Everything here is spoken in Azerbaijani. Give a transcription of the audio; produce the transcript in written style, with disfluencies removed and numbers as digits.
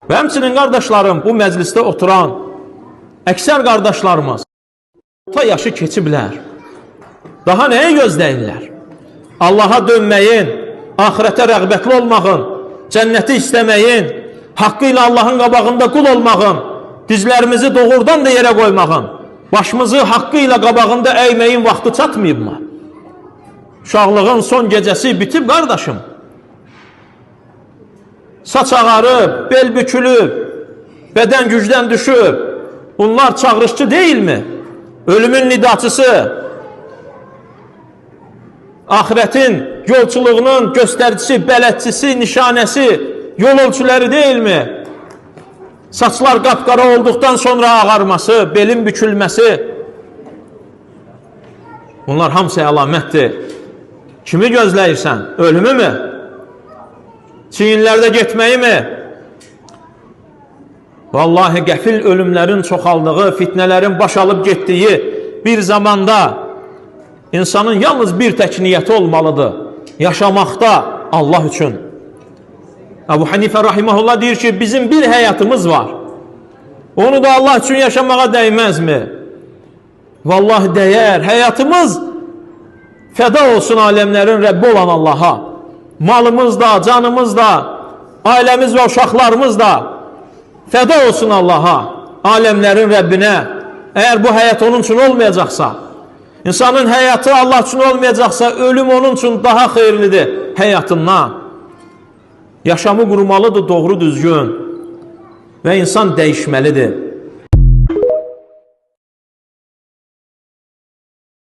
Və həmçinin qardaşlarım, bu məclisdə oturan əksər qardaşlarımız orta yaşı keçiblər. Daha nəyə gözləyirlər? Allaha dönməyin, axirətə rəğbətli olmağın, cənnəti istəməyin, haqqı ilə Allahın qabağında qul olmağın, dizlərimizi doğrudan da yerə qoymağın, başımızı haqqı ilə qabağında əyməyin vaxtı çatmayıb mı? Uşaqlığın son gecəsi bitib qardaşım. Saç ağarıb, bel bükülüb, bədən gücdən düşüb. Bunlar çağrışçı deyilmi? Ölümün nidaçısı, ahirətin yolçuluğunun göstəricisi, bələdçisi, nişanəsi, yol ölçüləri deyilmi? Saçlar qapqara olduqdan sonra ağarması, belin bükülməsi. Bunlar hamısı əlamətdir. Kimi gözləyirsən? Ölümü mü? Çiyinlərdə getməyi mi? Vallahi qəfil ölümlərin çoxaldığı, fitnələrin baş alıb getdiyi bir zamanda insanın yalnız bir tək niyyəti olmalıdır. Yaşamaqda Allah üçün. Əbu Hanifə rahiməhullah deyir ki, bizim bir həyatımız var. Onu da Allah üçün yaşamağa dəyməzmi? Vallahi dəyər. Həyatımız fəda olsun aləmlərin Rəbbi olan Allaha. Malımız da, canımız da, ailəmiz və uşaqlarımız da fəda olsun Allaha, aləmlərin Rəbbinə. Əgər bu həyat onun üçün olmayacaqsa, insanın həyatı Allah üçün olmayacaqsa, ölüm onun üçün daha xeyirlidir həyatından. Yaşamı qurmalıdır doğru düzgün və insan dəyişməlidir.